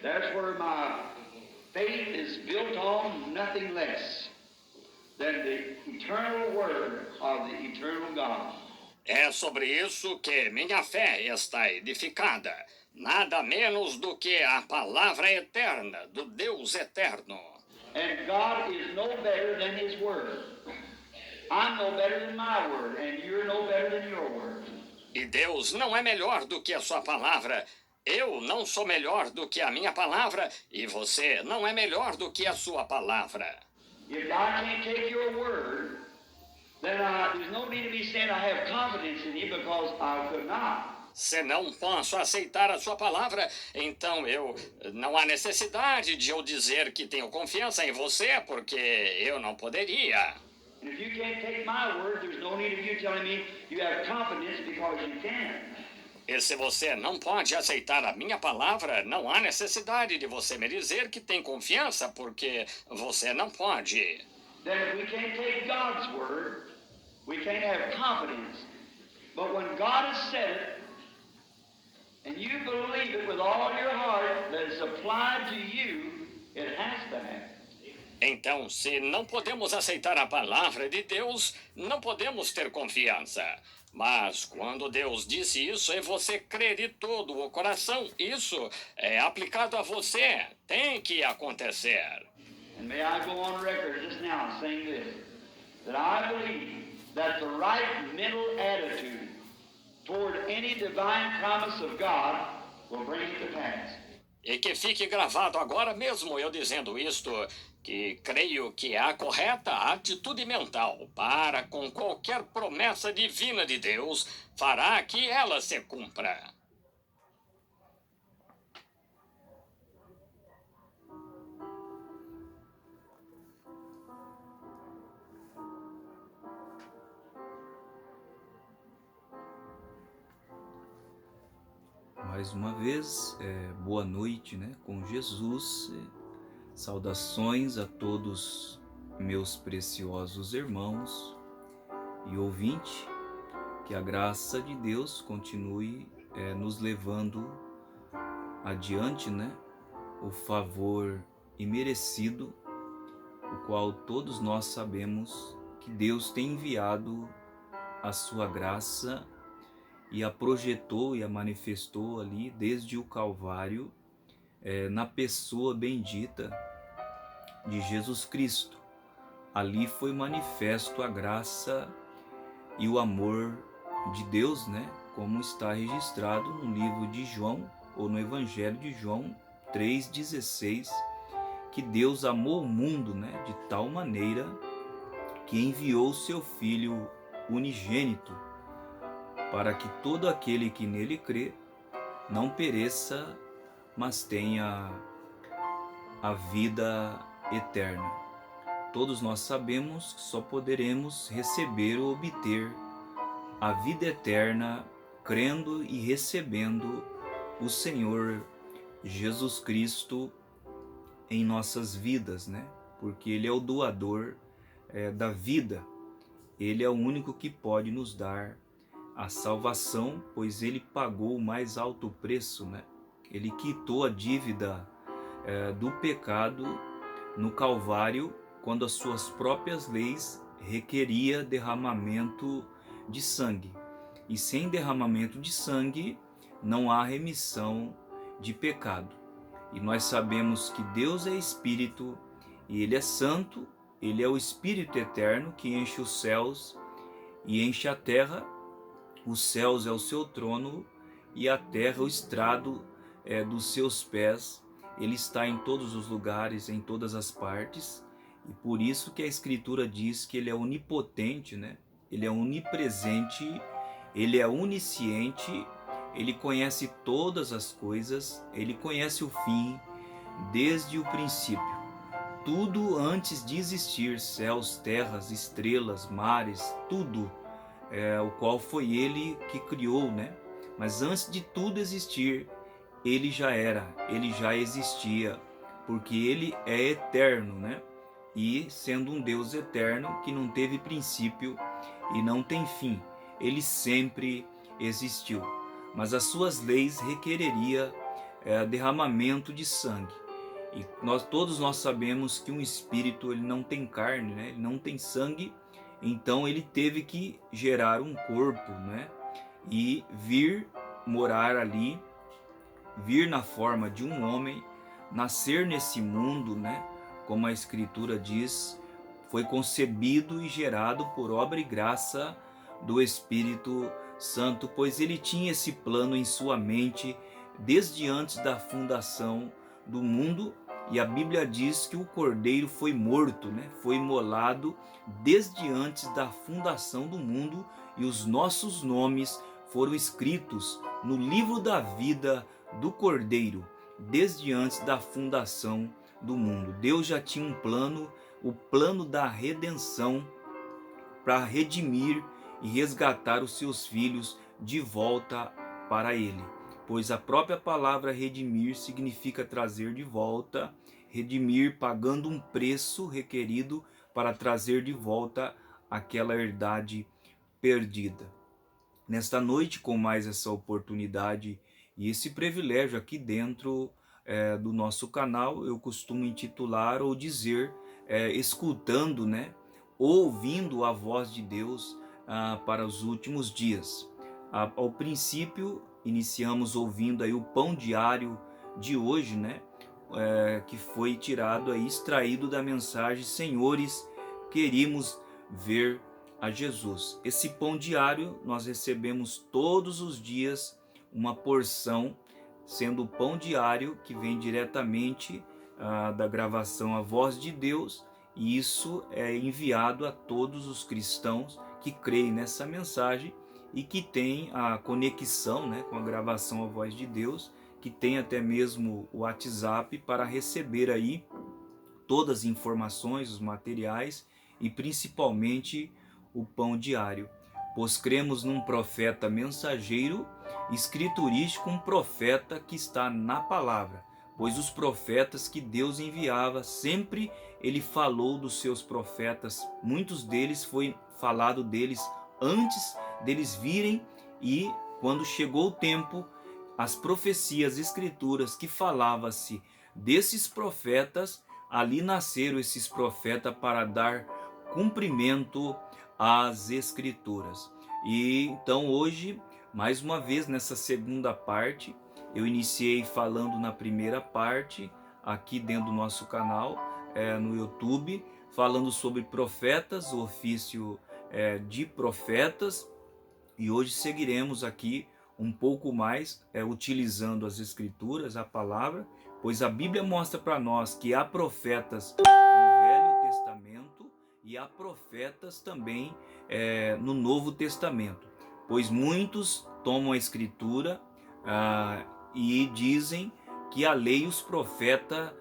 That's where my faith is built on nothing less than the eternal word of the eternal God. É sobre isso que minha fé está edificada, nada menos do que a palavra eterna do Deus eterno. And God is no better than His word. I'm no better than my word, and you're no better than your word. E Deus não é melhor do que a sua palavra. Eu não sou melhor do que a minha palavra, e você não é melhor do que a sua palavra. If God can't take your word, then there's no need of me saying I have confidence in you, because I could not. Se não posso aceitar a sua palavra, então não há necessidade de eu dizer que tenho confiança em você, porque eu não poderia. And if you can't take my word, there's no need of you telling me you have confidence, because you can. E se você não pode aceitar a minha palavra, não há necessidade de você me dizer que tem confiança, porque você não pode. Then if we can't take God's word, we can't have confidence. But when God has said it, and you believe it with all your heart that it's applied to you, it has to happen. Então, se não podemos aceitar a palavra de Deus, não podemos ter confiança. Mas quando Deus disse isso e você crê de todo o coração, isso é aplicado a você. Tem que acontecer. And may I go on record just now saying this, that I believe that the right mental attitude toward any divine promise of God will bring it to pass. E que fique gravado agora mesmo eu dizendo isto, que creio que a correta atitude mental para com qualquer promessa divina de Deus fará que ela se cumpra. Mais uma vez, boa noite, né, com Jesus. Saudações a todos meus preciosos irmãos e ouvintes. Que a graça de Deus continue nos levando adiante, né, o favor imerecido, o qual todos nós sabemos que Deus tem enviado a sua graça e a projetou e a manifestou ali desde o Calvário, na pessoa bendita de Jesus Cristo. Ali foi manifesto a graça e o amor de Deus, né? Como está registrado no livro de João, ou no Evangelho de João 3,16, que Deus amou o mundo, né, de tal maneira que enviou o seu Filho unigênito, para que todo aquele que nele crê não pereça, mas tenha a vida eterna. Todos nós sabemos que só poderemos receber ou obter a vida eterna crendo e recebendo o Senhor Jesus Cristo em nossas vidas, né? Porque Ele é o doador da vida. Ele é o único que pode nos dar a salvação, pois Ele pagou o mais alto preço, né? Ele quitou a dívida do pecado no Calvário, quando as suas próprias leis requeria derramamento de sangue. E sem derramamento de sangue não há remissão de pecado. E nós sabemos que Deus é Espírito e Ele é Santo, Ele é o Espírito eterno que enche os céus e enche a terra. Os céus é o seu trono e a terra o estrado dos seus pés. Ele está em todos os lugares, em todas as partes, e por isso que a Escritura diz que Ele é onipotente, né? Ele é onipresente, Ele é onisciente, Ele conhece todas as coisas, Ele conhece o fim desde o princípio. Tudo antes de existir, céus, terras, estrelas, mares, tudo, o qual foi Ele que criou, né? Mas antes de tudo existir, Ele já era, Ele já existia, porque Ele é eterno, né? E sendo um Deus eterno que não teve princípio e não tem fim, Ele sempre existiu. Mas as suas leis requereria derramamento de sangue. E todos nós sabemos que um espírito ele não tem carne, né? Ele não tem sangue, então ele teve que gerar um corpo, né? E vir morar ali, vir na forma de um homem, nascer nesse mundo, né? Como a Escritura diz, foi concebido e gerado por obra e graça do Espírito Santo, pois ele tinha esse plano em sua mente desde antes da fundação do mundo. E a Bíblia diz que o Cordeiro foi morto, né? Foi imolado desde antes da fundação do mundo, e os nossos nomes foram escritos no livro da vida do Cordeiro desde antes da fundação do mundo. Deus já tinha um plano, o plano da redenção, para redimir e resgatar os seus filhos de volta para ele. Pois a própria palavra redimir significa trazer de volta, redimir pagando um preço requerido para trazer de volta aquela herdade perdida. Nesta noite, com mais essa oportunidade e esse privilégio aqui dentro do nosso canal, eu costumo intitular ou dizer, escutando, né, ouvindo a voz de Deus para os últimos dias. Ao princípio, iniciamos ouvindo aí o pão diário de hoje, né, que foi tirado aí, extraído da mensagem Senhores, queríamos ver a Jesus. Esse pão diário nós recebemos todos os dias uma porção, sendo o pão diário que vem diretamente da gravação A Voz de Deus, e isso é enviado a todos os cristãos que creem nessa mensagem e que tem a conexão, né, com a gravação A Voz de Deus, que tem até mesmo o WhatsApp para receber aí todas as informações, os materiais e principalmente o pão diário. Pois cremos num profeta mensageiro, escriturístico, um profeta que está na palavra. Pois os profetas que Deus enviava, sempre ele falou dos seus profetas. Muitos deles foi falado deles antes deles virem, e quando chegou o tempo, as profecias, escrituras que falava-se desses profetas, ali nasceram esses profetas para dar cumprimento às escrituras. E então hoje, mais uma vez nessa segunda parte, eu iniciei falando na primeira parte, aqui dentro do nosso canal, no YouTube, falando sobre profetas, o ofício de profetas, e hoje seguiremos aqui um pouco mais utilizando as escrituras, a palavra, pois a Bíblia mostra para nós que há profetas no Velho Testamento e há profetas também no Novo Testamento, pois muitos tomam a escritura e dizem que a lei e os profetas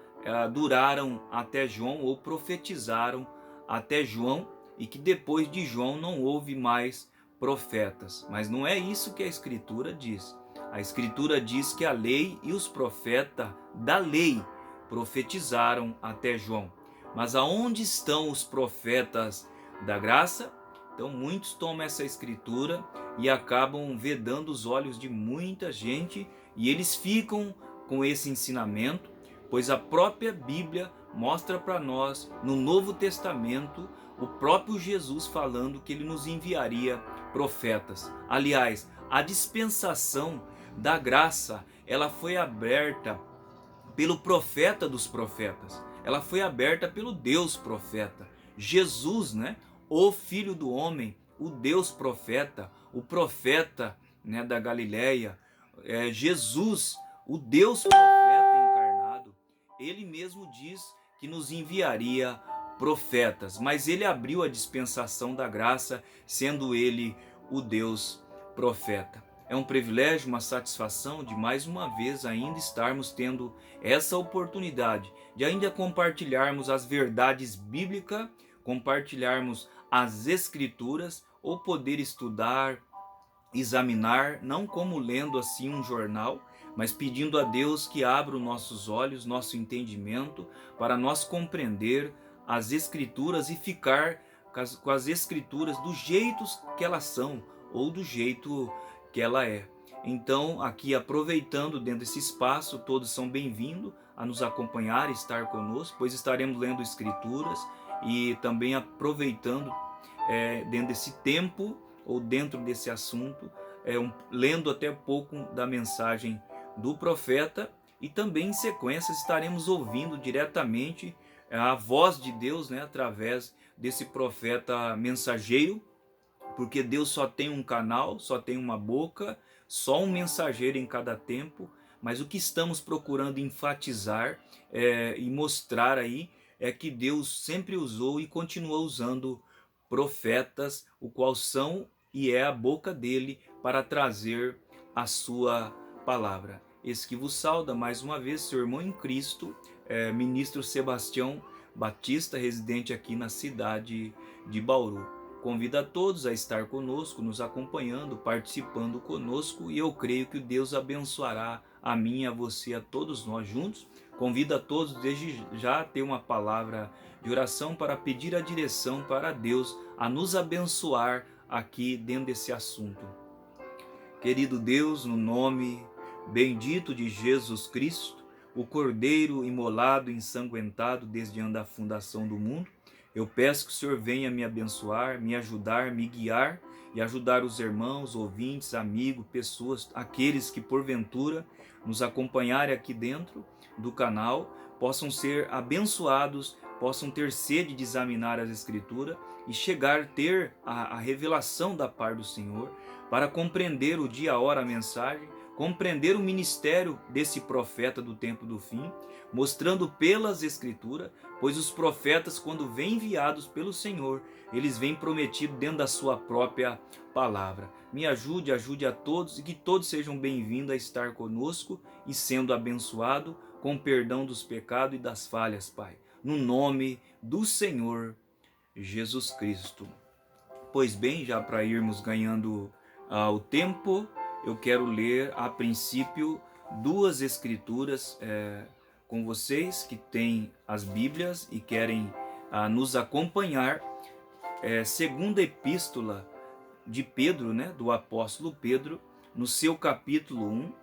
duraram até João, ou profetizaram até João, e que depois de João não houve mais profetas. Mas não é isso que a Escritura diz. A Escritura diz que a lei e os profetas da lei profetizaram até João. Mas aonde estão os profetas da graça? Então muitos tomam essa Escritura e acabam vedando os olhos de muita gente, e eles ficam com esse ensinamento, pois a própria Bíblia mostra para nós no Novo Testamento o próprio Jesus falando que ele nos enviaria profetas. Aliás, a dispensação da graça, ela foi aberta pelo profeta dos profetas. Ela foi aberta pelo Deus profeta. Jesus, né, o Filho do Homem, o Deus profeta, o profeta, né, da Galileia, Jesus, o Deus profeta encarnado, ele mesmo diz que nos enviaria profetas, mas ele abriu a dispensação da graça, sendo ele o Deus profeta. É um privilégio, uma satisfação de mais uma vez ainda estarmos tendo essa oportunidade de ainda compartilharmos as verdades bíblicas, compartilharmos as escrituras, ou poder estudar, examinar, não como lendo assim um jornal, mas pedindo a Deus que abra os nossos olhos, nosso entendimento, para nós compreender as escrituras e ficar com as escrituras do jeito que elas são, ou do jeito que ela é. Então, aqui aproveitando dentro desse espaço, todos são bem-vindos a nos acompanhar, estar conosco, pois estaremos lendo escrituras e também aproveitando dentro desse tempo ou dentro desse assunto, lendo até pouco da mensagem do profeta, e também em sequência estaremos ouvindo diretamente a voz de Deus, né, através desse profeta mensageiro, porque Deus só tem um canal, só tem uma boca, só um mensageiro em cada tempo. Mas o que estamos procurando enfatizar e mostrar aí é que Deus sempre usou e continua usando profetas, o qual são e é a boca dele para trazer a sua palavra. Esse que vos sauda mais uma vez, seu irmão em Cristo, ministro Sebastião Batista, residente aqui na cidade de Bauru. Convido a todos a estar conosco, nos acompanhando, participando conosco, e eu creio que Deus abençoará a mim, a você, a todos nós juntos. Convido a todos desde já a ter uma palavra de oração para pedir a direção para Deus a nos abençoar aqui dentro desse assunto. Querido Deus, no nome bendito de Jesus Cristo, o Cordeiro imolado, ensanguentado desde antes da fundação do mundo, eu peço que o Senhor venha me abençoar, me ajudar, me guiar e ajudar os irmãos, ouvintes, amigos, pessoas, aqueles que porventura nos acompanharem aqui dentro do canal, possam ser abençoados, possam ter sede de examinar as Escrituras e chegar a ter a revelação da parte do Senhor, para compreender o dia, a hora, a mensagem, compreender o ministério desse profeta do tempo do fim, mostrando pelas Escrituras, pois os profetas, quando vêm enviados pelo Senhor, eles vêm prometidos dentro da sua própria palavra. Me ajude, ajude a todos, e que todos sejam bem-vindos a estar conosco e sendo abençoado com perdão dos pecados e das falhas, Pai. No nome do Senhor Jesus Cristo. Pois bem, já para irmos ganhando o tempo, eu quero ler a princípio duas escrituras com vocês que têm as Bíblias e querem nos acompanhar. Segunda epístola de Pedro, né, do apóstolo Pedro, no seu capítulo 1,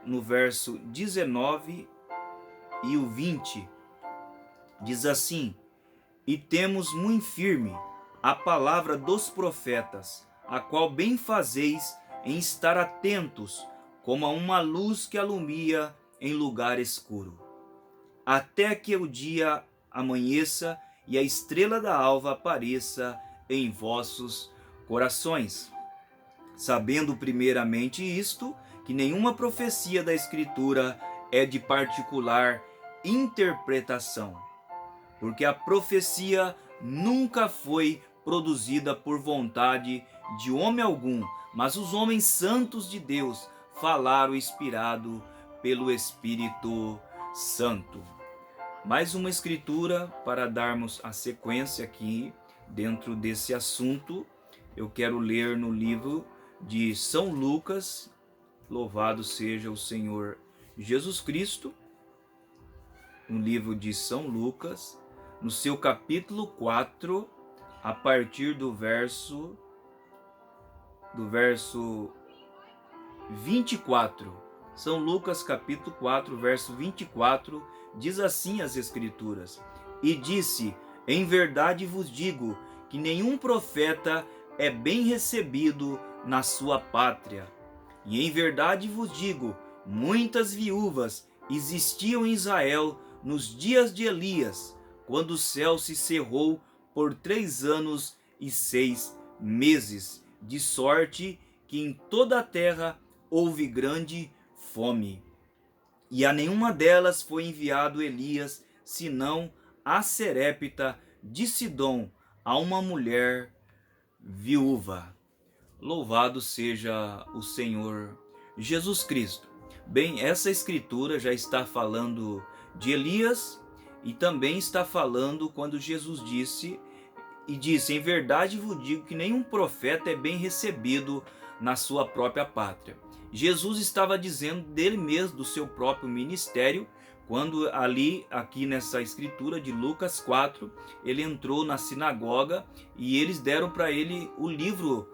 no verso 19 e o 20, diz assim: E temos muito firme a palavra dos profetas, a qual bem fazeis em estar atentos, como a uma luz que alumia em lugar escuro, até que o dia amanheça e a estrela da alva apareça em vossos corações. Sabendo primeiramente isto, que nenhuma profecia da Escritura é de particular interpretação, porque a profecia nunca foi produzida por vontade de homem algum, mas os homens santos de Deus falaram inspirado pelo Espírito Santo. Mais uma escritura para darmos a sequência aqui dentro desse assunto. Eu quero ler no livro de São Lucas, louvado seja o Senhor Jesus Cristo, no livro de São Lucas, no seu capítulo 4, a partir do verso 24. São Lucas capítulo 4, verso 24, diz assim as Escrituras: E disse: Em verdade vos digo que nenhum profeta é bem recebido na sua pátria. E em verdade vos digo, muitas viúvas existiam em Israel nos dias de Elias, quando o céu se cerrou por 3 anos e 6 meses, de sorte que em toda a terra houve grande fome. E a nenhuma delas foi enviado Elias, senão a Serepta de Sidom, a uma mulher viúva. Louvado seja o Senhor Jesus Cristo. Bem, essa escritura já está falando de Elias e também está falando quando Jesus disse, em verdade vos digo que nenhum profeta é bem recebido na sua própria pátria. Jesus estava dizendo dele mesmo, do seu próprio ministério, quando aqui nessa escritura de Lucas 4, ele entrou na sinagoga e eles deram para ele o livro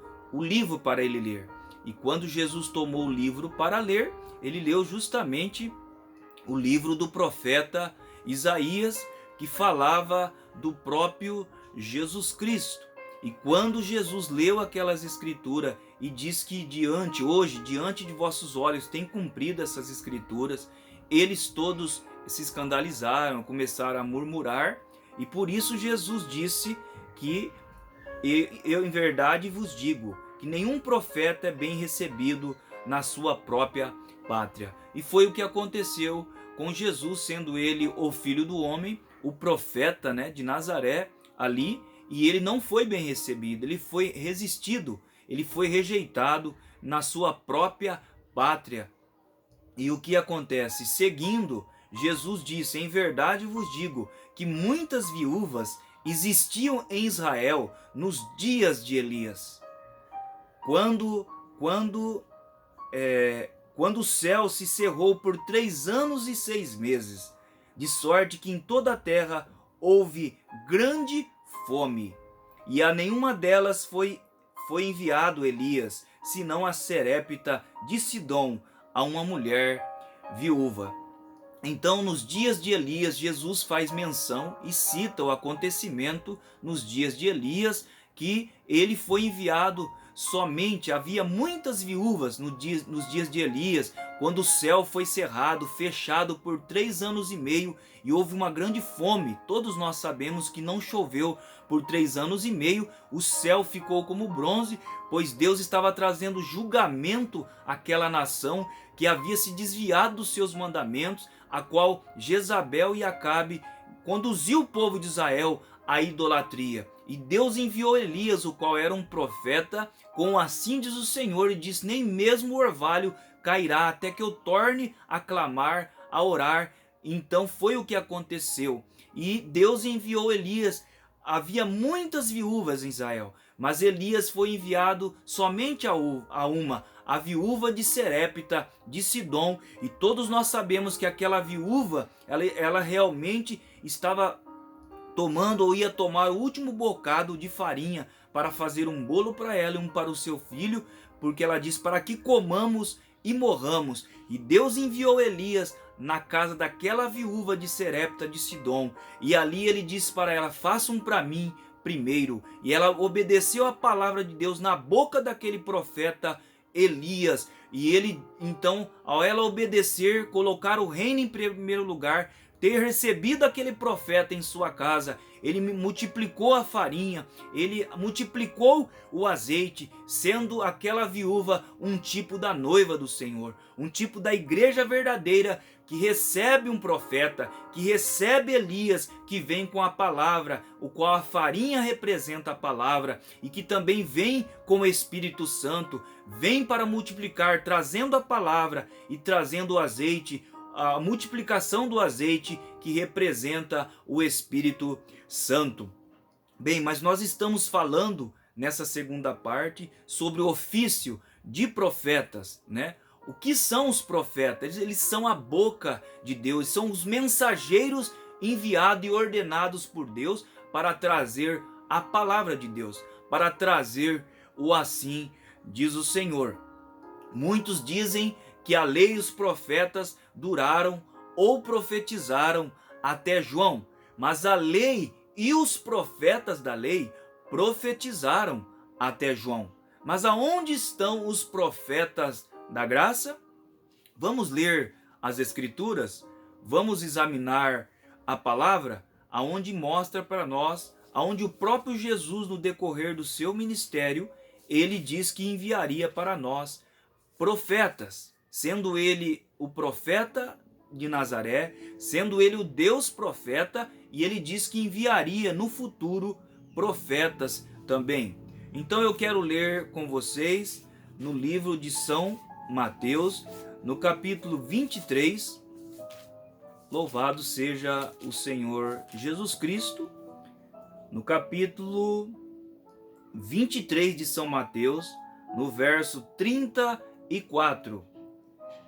para ele ler. E quando Jesus tomou o livro para ler, ele leu justamente o livro do profeta Isaías, que falava do próprio Jesus Cristo. E quando Jesus leu aquelas escrituras e diz que hoje, diante de vossos olhos, tem cumprido essas escrituras, eles todos se escandalizaram, começaram a murmurar, e por isso Jesus disse que eu em verdade vos digo que nenhum profeta é bem recebido na sua própria pátria. E foi o que aconteceu com Jesus, sendo ele o Filho do Homem, o profeta, né, de Nazaré ali, e ele não foi bem recebido, ele foi resistido, ele foi rejeitado na sua própria pátria. E o que acontece? Seguindo, Jesus disse: em verdade vos digo que muitas viúvas existiam em Israel nos dias de Elias, quando o céu se cerrou por 3 anos e 6 meses, de sorte que em toda a terra houve grande fome, e a nenhuma delas foi enviado Elias, senão a Serepta de Sidom, a uma mulher viúva. Então, nos dias de Elias, Jesus faz menção e cita o acontecimento nos dias de Elias, que ele foi enviado somente. Havia muitas viúvas nos dias de Elias, quando o céu foi cerrado, fechado por 3 anos e meio, e houve uma grande fome. Todos nós sabemos que não choveu por 3 anos e meio, o céu ficou como bronze, pois Deus estava trazendo julgamento àquela nação que havia se desviado dos seus mandamentos, a qual Jezabel e Acabe conduziu o povo de Israel à idolatria. E Deus enviou Elias, o qual era um profeta, com assim diz o Senhor, e diz: nem mesmo o orvalho cairá até que eu torne a clamar, a orar. Então foi o que aconteceu. E Deus enviou Elias. Havia muitas viúvas em Israel, mas Elias foi enviado somente a uma, a viúva de Serepta de Sidom. E todos nós sabemos que aquela viúva, ela realmente estava tomando ou ia tomar o último bocado de farinha para fazer um bolo para ela e um para o seu filho, porque ela diz: para que comamos e morramos. E Deus enviou Elias na casa daquela viúva de Serepta de Sidom, e ali ele disse para ela: façam para mim primeiro. E ela obedeceu a palavra de Deus na boca daquele profeta Elias. E ele então, ao ela obedecer, colocar o reino em primeiro lugar, ter recebido aquele profeta em sua casa, ele multiplicou a farinha, ele multiplicou o azeite, sendo aquela viúva um tipo da noiva do Senhor, um tipo da igreja verdadeira, que recebe um profeta, que recebe Elias, que vem com a palavra, o qual a farinha representa a palavra, e que também vem com o Espírito Santo, vem para multiplicar, trazendo a palavra e trazendo o azeite, a multiplicação do azeite, que representa o Espírito Santo. Bem, mas nós estamos falando nessa segunda parte sobre o ofício de profetas, né? O que são os profetas? Eles são a boca de Deus, são os mensageiros enviados e ordenados por Deus para trazer a palavra de Deus, para trazer o assim diz o Senhor. Muitos dizem que a lei e os profetas duraram ou profetizaram até João, mas a lei e os profetas da lei profetizaram até João. Mas aonde estão os profetas da graça? Vamos ler as Escrituras, vamos examinar a palavra, aonde mostra para nós, aonde o próprio Jesus, no decorrer do seu ministério, ele diz que enviaria para nós profetas, sendo ele o profeta de Nazaré, sendo ele o Deus profeta, e ele diz que enviaria no futuro profetas também. Então eu quero ler com vocês no livro de São Mateus, no capítulo 23, louvado seja o Senhor Jesus Cristo, no capítulo 23 de São Mateus, no verso 34,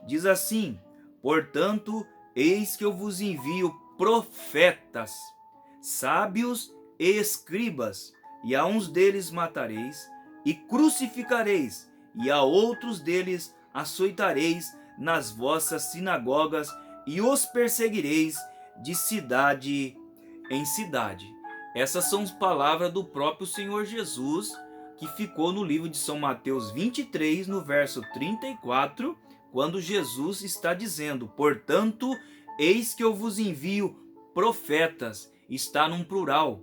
diz assim: portanto, eis que eu vos envio profetas, sábios e escribas, e a uns deles matareis, e crucificareis, e a outros deles açoitareis nas vossas sinagogas e os perseguireis de cidade em cidade. Essas são as palavras do próprio Senhor Jesus, que ficou no livro de São Mateus 23, no verso 34, quando Jesus está dizendo: portanto, eis que eu vos envio profetas, está num plural,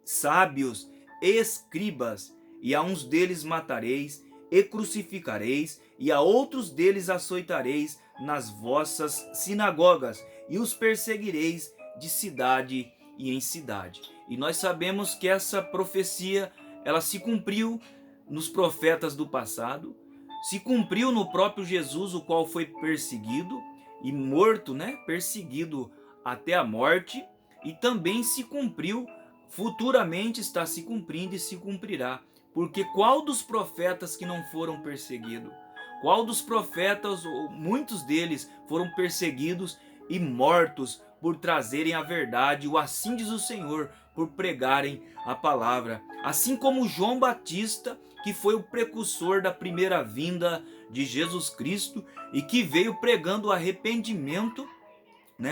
sábios, escribas, e a uns deles matareis e crucificareis, e a outros deles açoitareis nas vossas sinagogas, e os perseguireis de cidade e em cidade. E nós sabemos que essa profecia, ela se cumpriu nos profetas do passado, se cumpriu no próprio Jesus, o qual foi perseguido e morto, perseguido até a morte, e também se cumpriu, futuramente está se cumprindo e se cumprirá. Porque qual dos profetas que não foram perseguidos? Qual dos profetas, ou muitos deles, foram perseguidos e mortos por trazerem a verdade, o assim diz o Senhor, por pregarem a palavra? Assim como João Batista, que foi o precursor da primeira vinda de Jesus Cristo e que veio pregando o arrependimento,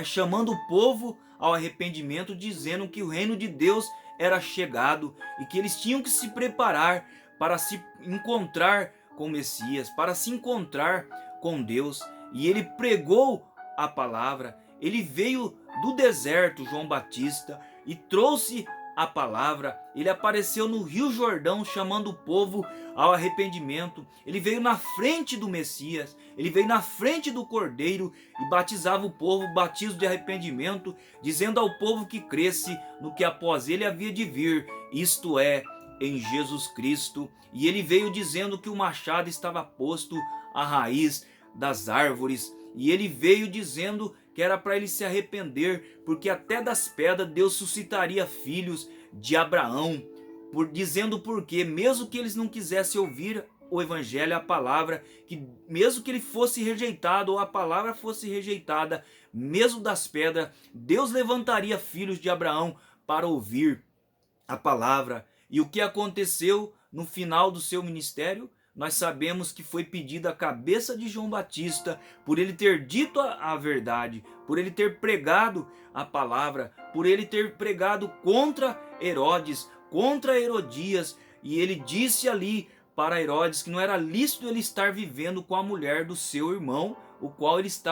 chamando o povo ao arrependimento, dizendo que o reino de Deus era chegado e que eles tinham que se preparar para se encontrar com o Messias, para se encontrar com Deus. E ele pregou a palavra, ele veio do deserto, João Batista, e trouxe a palavra. Ele apareceu no Rio Jordão chamando o povo ao arrependimento. Ele veio na frente do Messias, ele veio na frente do Cordeiro e batizava o povo, batismo de arrependimento, dizendo ao povo que cresce no que após ele havia de vir, isto é, em Jesus Cristo. E ele veio dizendo que o machado estava posto à raiz das árvores, e ele veio dizendo que era para ele se arrepender, porque até das pedras Deus suscitaria filhos de Abraão, dizendo porque mesmo que eles não quisessem ouvir o evangelho, a palavra, que mesmo que ele fosse rejeitado ou a palavra fosse rejeitada, mesmo das pedras, Deus levantaria filhos de Abraão para ouvir a palavra. E o que aconteceu no final do seu ministério? Nós sabemos que foi pedida a cabeça de João Batista por ele ter dito a verdade, por ele ter pregado a palavra, por ele ter pregado contra Herodes, contra Herodias. E ele disse ali para Herodes que não era lícito ele estar vivendo com a mulher do seu irmão, o qual eles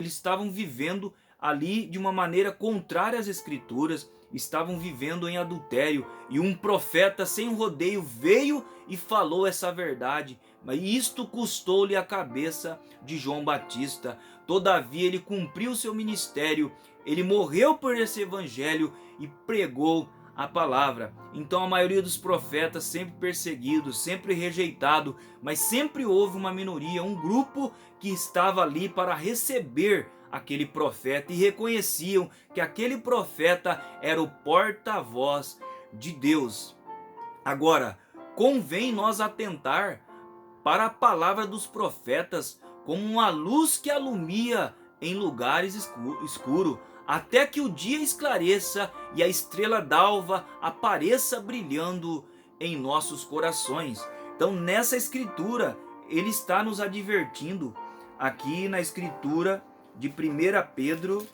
estavam vivendo ali de uma maneira contrária às escrituras, estavam vivendo em adultério, e um profeta sem rodeio veio e falou essa verdade, mas isto custou-lhe a cabeça de João Batista. Todavia ele cumpriu seu ministério, ele morreu por esse evangelho e pregou a palavra. Então a maioria dos profetas sempre perseguidos, sempre rejeitado, mas sempre houve uma minoria, um grupo que estava ali para receber aquele profeta e reconheciam que aquele profeta era o porta-voz de Deus. Agora, convém nós atentar para a palavra dos profetas como uma luz que alumia em lugares escuros, até que o dia esclareça e a estrela d'alva apareça brilhando em nossos corações. Então, nessa escritura, ele está nos advertindo aqui na escritura de 1 Pedro,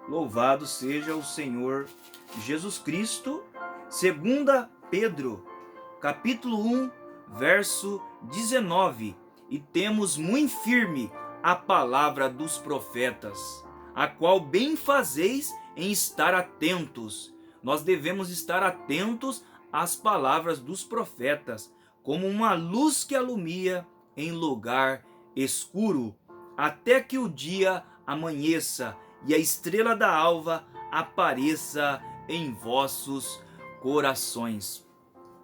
louvado seja o Senhor Jesus Cristo. 2 Pedro, capítulo 1, verso 19. E temos muito firme a palavra dos profetas, a qual bem fazeis em estar atentos. Nós devemos estar atentos às palavras dos profetas, como uma luz que alumia em lugar escuro, até que o dia amanheça e a estrela da alva apareça em vossos corações.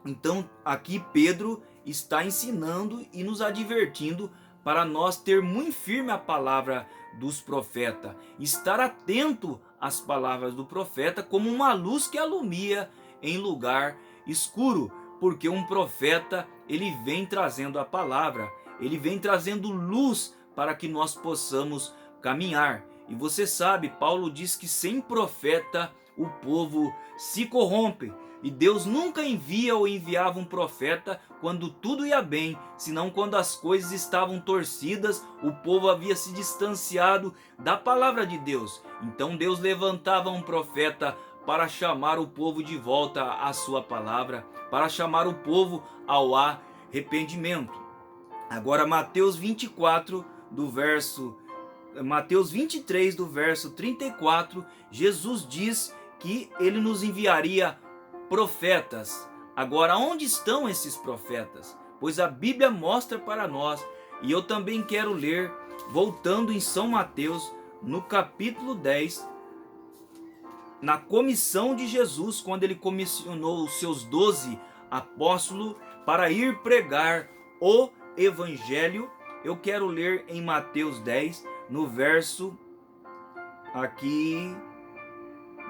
Então aqui Pedro está ensinando e nos advertindo para nós ter muito firme a palavra dos profetas, estar atento às palavras do profeta como uma luz que alumia em lugar escuro, porque um profeta, ele vem trazendo a palavra, ele vem trazendo luz para que nós possamos caminhar. E você sabe, Paulo diz que sem profeta o povo se corrompe, E Deus nunca envia ou enviava um profeta quando tudo ia bem, senão quando as coisas estavam torcidas, o povo havia se distanciado da palavra de Deus. Então Deus levantava um profeta para chamar o povo de volta à sua palavra, para chamar o povo ao arrependimento. Agora Mateus 23, do verso 34, Jesus diz que ele nos enviaria profetas. Agora, onde estão esses profetas? Pois a Bíblia mostra para nós, e eu também quero ler, voltando em São Mateus, no capítulo 10, na comissão de Jesus, quando ele comissionou os seus 12 apóstolos para ir pregar o Evangelho. Eu quero ler em Mateus 10, no verso aqui,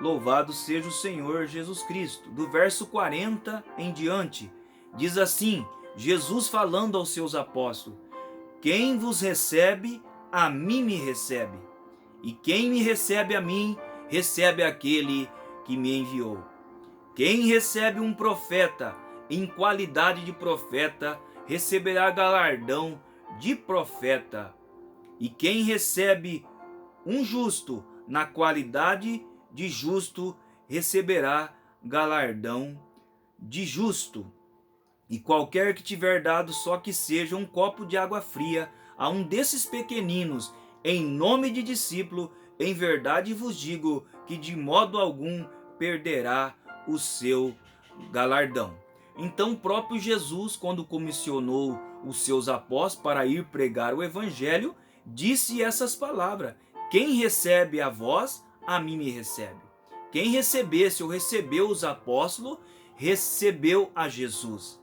louvado seja o Senhor Jesus Cristo, do verso 40 em diante, diz assim, Jesus falando aos seus apóstolos: quem vos recebe, a mim me recebe, e quem me recebe a mim, recebe aquele que me enviou. Quem recebe um profeta em qualidade de profeta, receberá galardão de profeta. E quem recebe um justo na qualidade de justo, receberá galardão de justo. E qualquer que tiver dado só que seja um copo de água fria a um desses pequeninos, em nome de discípulo, em verdade vos digo que de modo algum perderá o seu galardão. Então, o próprio Jesus, quando comissionou os seus apóstolos para ir pregar o Evangelho, disse essas palavras: quem recebe a vós, a mim me recebe. Quem recebesse ou recebeu os apóstolos, recebeu a Jesus.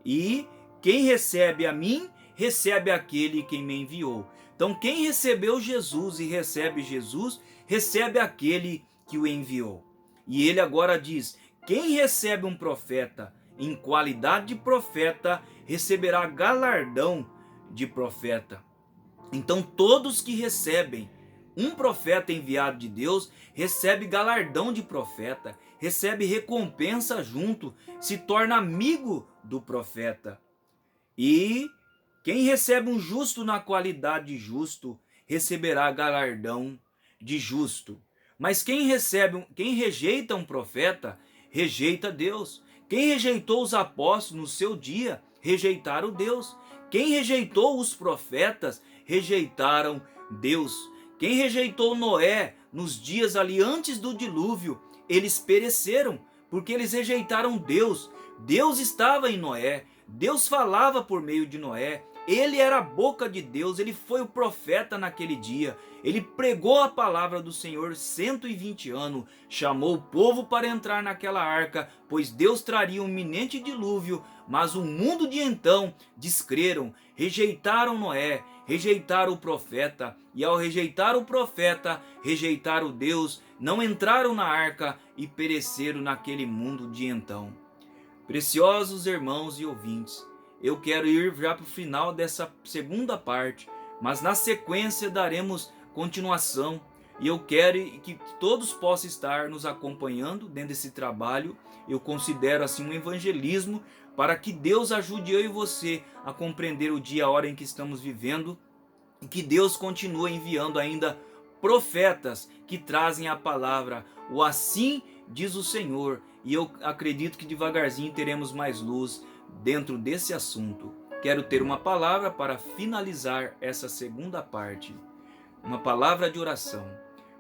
E quem recebe a mim, recebe aquele que me enviou. Então, quem recebeu Jesus e recebe Jesus, recebe aquele que o enviou. E ele agora diz: quem recebe um profeta em qualidade de profeta, receberá galardão de profeta. Então, todos que recebem um profeta enviado de Deus, recebe galardão de profeta, recebe recompensa junto, se torna amigo do profeta. E quem recebe um justo na qualidade de justo, receberá galardão de justo. Mas quem rejeita um profeta, rejeita Deus. Quem rejeitou os apóstolos no seu dia, rejeitaram Deus. Quem rejeitou os profetas, rejeitaram Deus. Quem rejeitou Noé nos dias ali antes do dilúvio, eles pereceram, porque eles rejeitaram Deus. Deus estava em Noé, Deus falava por meio de Noé, ele era a boca de Deus, ele foi o profeta naquele dia, ele pregou a palavra do Senhor 120 anos, chamou o povo para entrar naquela arca, pois Deus traria um iminente dilúvio, mas o mundo de então descreram, rejeitaram Noé, rejeitaram o profeta, e ao rejeitar o profeta, rejeitaram Deus, não entraram na arca e pereceram naquele mundo de então. Preciosos irmãos e ouvintes, eu quero ir já para o final dessa segunda parte, mas na sequência daremos continuação, e eu quero que todos possam estar nos acompanhando dentro desse trabalho. Eu considero assim um evangelismo, para que Deus ajude eu e você a compreender o dia e a hora em que estamos vivendo, e que Deus continue enviando ainda profetas que trazem a palavra, o assim diz o Senhor, e eu acredito que devagarzinho teremos mais luz dentro desse assunto. Quero ter uma palavra para finalizar essa segunda parte, uma palavra de oração.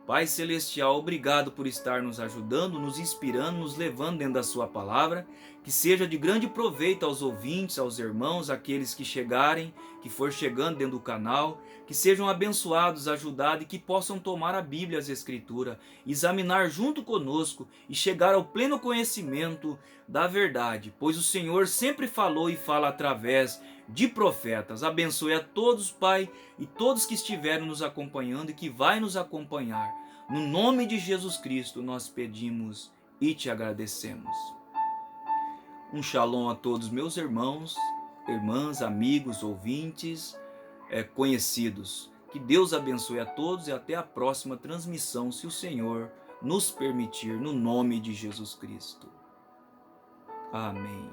Pai Celestial, obrigado por estar nos ajudando, nos inspirando, nos levando dentro da sua palavra, que seja de grande proveito aos ouvintes, aos irmãos, aqueles que chegarem, que for chegando dentro do canal, que sejam abençoados, ajudados e que possam tomar a Bíblia, as Escrituras, examinar junto conosco e chegar ao pleno conhecimento da verdade, pois o Senhor sempre falou e fala através de profetas. Abençoe a todos, Pai, e todos que estiveram nos acompanhando e que vai nos acompanhar. No nome de Jesus Cristo nós pedimos e te agradecemos. Um shalom a todos meus irmãos, irmãs, amigos, ouvintes, conhecidos. Que Deus abençoe a todos e até a próxima transmissão, se o Senhor nos permitir, no nome de Jesus Cristo. Amém.